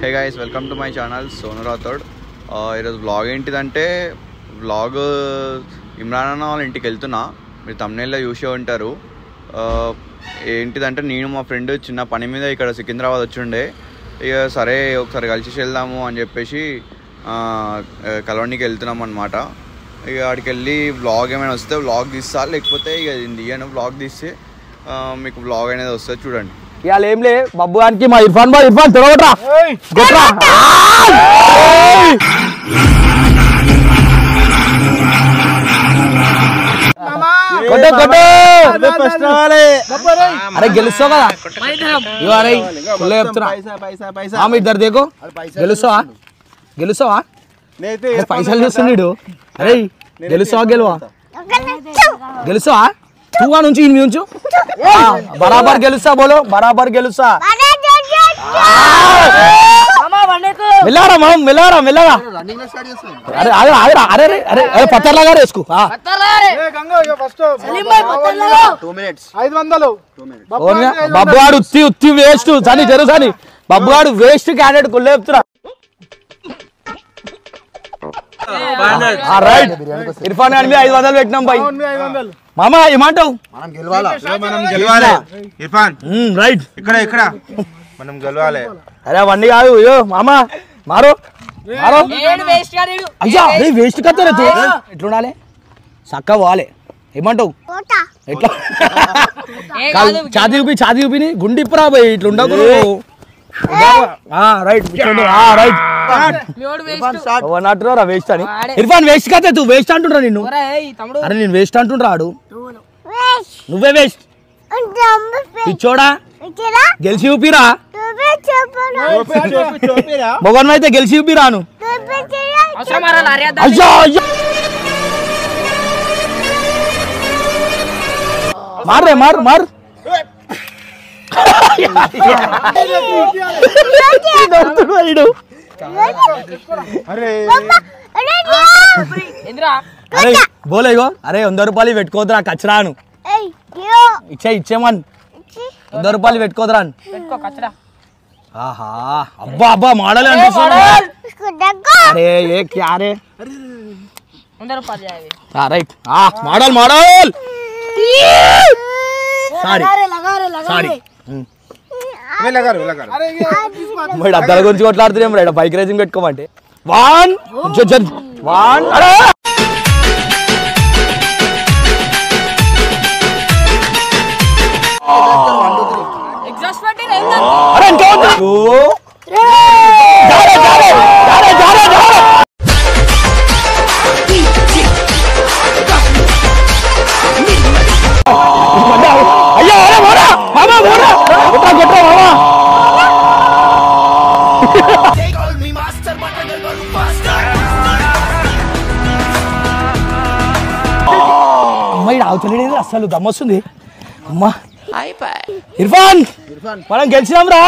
Hey guys, welcome to my channel Sonu Rathod. ఈరోజు vlog ఏంటిదంటే vlog Imran అన్న వాళ్ళ ఇంటికి వెళ్తున్నా. మీరు తమ్నైల్లో చూసే ఉంటారు. ఏంటిదంటే నేను మా ఫ్రెండ్ చిన్న పని మీద ఇక్కడ సికింద్రాబాద్ వచ్చిండే. ఇక సరే ఒకసారి కలిసి వెళ్దాము అని చెప్పేసి కలవడానికి వెళ్తున్నాం అనమాట. ఇక అక్కడికి వెళ్ళి వ్లాగ్ ఏమైనా వస్తే వ్లాగ్ తీస్తా, లేకపోతే ఇక తీయను. వ్లాగ్ తీస్తే మీకు వ్లాగ్ అనేది వస్తుంది, చూడండి. ఇవాళ ఏం లే బబ్బు గారికి మా ఇర్ఫాన్ తొడగొట్రా అరే గెలుస్తావు కదా ఇవాళ చెప్తున్నా. ఇద్దరు దేకో గెలుస్తావా పైసలు చూస్తున్నాడు. అరే గెలుస్తావా తూగా నుంచి ఇన్ని ఉంచు. బరాబర్ గెలుస్తా బోలో, బరాబర్ గెలుస్తా. మెల్లగా మెల్లగా. అరే అరే అరే అరే పత్తర్లాగా వేసుకో. బబ్బుగాడు ఉత్తి వేస్ట్ సని జరుగు సని. బబ్బుగాడు వేస్ట్ క్యాండిడేట్ కొల్లు చెప్తున్నా. రైట్ ఇర్ఫాన్ గారి మీద 500 పెట్టినాం బాయ్. మామా ఏమంటావు? రైట్ ఇక్కడ మనం గెలవాలి. అరే అవన్నీ కాదు. అయ్యో మామా మారో అయ్యా వేస్ట్ కత్తారు. ఎట్లుండాలి? చక్క పోవాలి. ఏమంటావు? ఎట్లా ఛాతీ చూపిని గుండిప్పురా పోయి ఇట్లా ఉండకు. రైట్ రైట్ వేస్ట్ అని. ఇర్ఫాన్ వేస్ట్ కదా, నువ్వు వేస్ట్ అంటుండ్రా నిన్ను. అరే నేను వేస్ట్ అంటుండ్రా. ఆడు నువ్వే వేస్ట్ పిచ్చోడా. గెలిచి చూపిరా మొగన్ అయితే గెలిచి చూపిరాను. అయ్యో అయ్యో మారే మారు అరే బోలేగో. అరే 100 రూపాయలు పెట్టుకోద్రా కచ్చరాను. ఇచ్చేమన్ 100 రూపాయలు పెట్టుకోద్రా. ఆహా అబ్బా అబ్బా మోడల్ అనిపిస్తుంది. అరే ఏ క్యా రే రైట్ మోడల్ సారీ అద్దాల గురించి కొట్లాడుతున్నాం రైట్. బైక్ రేసింగ్ పెట్టుకోమంటే 1 అరే అయ్యో అరే మోరా మామా మోరా కొట్రా మామా. అమ్మాయి ఆవుతలేడు అసలు దమ్మొస్తుంది. అమ్మా ఇర్ఫాన్ మనం గెలిచినాం రా.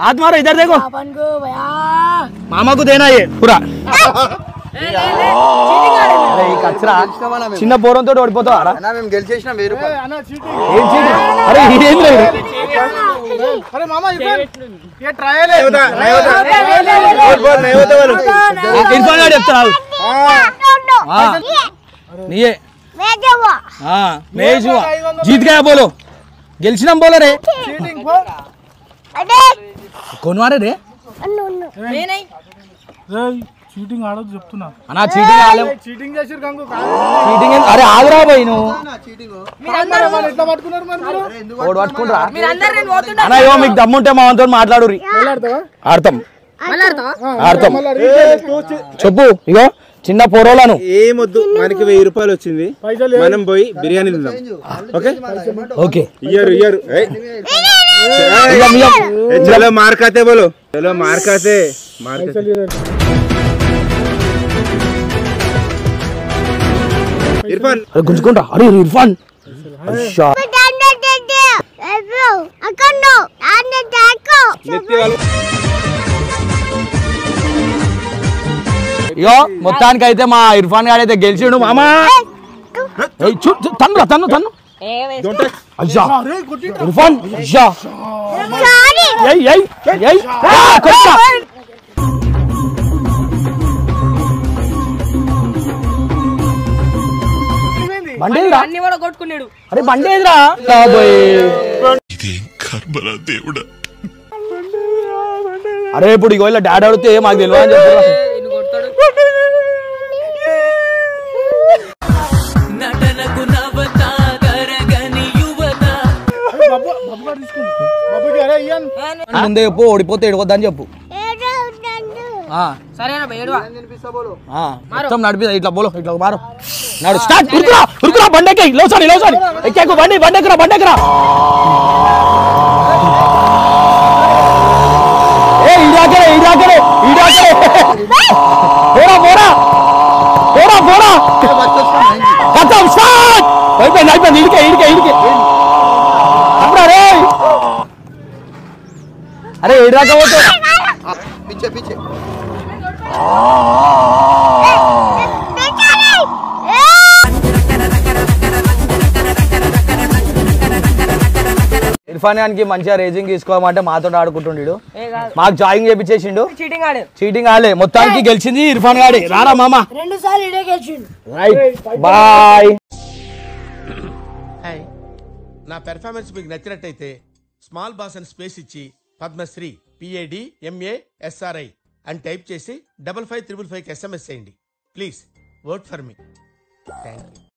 ఆత్మారా ఇద్దరు దేకో. మామకు దేనా పూరా. చిన్న పోరంతో ఓడిపోతావు. అరే ఏం లేదు. ఇర్ఫాన్ గారు చెప్తారు నీయే మేజ్ జీత్ గయా బోలో. గెలిచినాం బోలో రే. కొనవారే రే చీటింగ్ ఆడదు చెప్తున్నా అన్నా. చీటింగ్ అరే ఆగురా పోయి నువ్వు అన్నా. ఇవో మీకు దమ్ముంటే మా వంతో మాట్లాడు. ఆడతాం చెప్పు. ఇగో చిన్న పోరోలను ఏమొద్దు, మనకి 1000 రూపాయలు వచ్చింది, మనం పోయి బిర్యానీ తిందాం. ఓకే ఇయ్యరు చలో మార్కాతే బోలో. చలో మార్కాతే ఇర్ఫాన్ గుంజుకుంటా. అరే ఇర్ఫాన్ ఇగో మొత్తానికి అయితే మా ఇర్ఫాన్ గారు అయితే గెలిచిండు మామా. తన్ను అయ్యా ఇర్ఫాన్ అయ్యా బండి కూడా కొట్టుకున్నాడు. అరే బండి ఏదిరా అరే ఇప్పుడు ఇగో ఇలా డాడీ అడిగితే మాకు తెలియదు అని చెప్తారు. ముందే చెప్పు ఓడిపోతే ఏడవద్దని చెప్పు. మొత్తం నడిపి ఇట్లా బోలో ఇట్లా మారు నాడు స్టార్ట్. ఉరుకురా ఉరుకురా బండెక్కి లోసాని లోసాని ఎక్కేకు బండి బండెక్కరా బండెక్కరా. ఏ ఇడాకరే ఇడాకరే ఇడాకరే పోరా పోరా పోరా పోరా ఖతం స్టార్ట్. అయిపోయింది అయిపోయింది ఇడికే ఇడికే ఇడికే అప్పుడు రే. అరే ఇడాక పోతే పిచ్చే పిచ్చే ఇర్ఫాన్ ఖాన్కి మంచిగా రేసింగ్ తీసుకోమంటే మాతో ఆడుకుంటుండీడు. మాకు జాయింగ్ చేపించేసిండు. చీటింగ్ ఆలే మొత్తానికి గెలిచింది ఇర్ఫాన్ గాడే. రారా మామ 2 సార్లు ఇడే గెలిచిండు. Right bye. నా పెర్ఫార్మెన్స్ మీకు నచ్చినట్టయితే స్మాల్ బాస్ అని స్పేస్ ఇచ్చి పద్మశ్రీ PADMASRI అని టైప్ చేసి 5555 SMS చేయండి. Please vote for me. Thank you.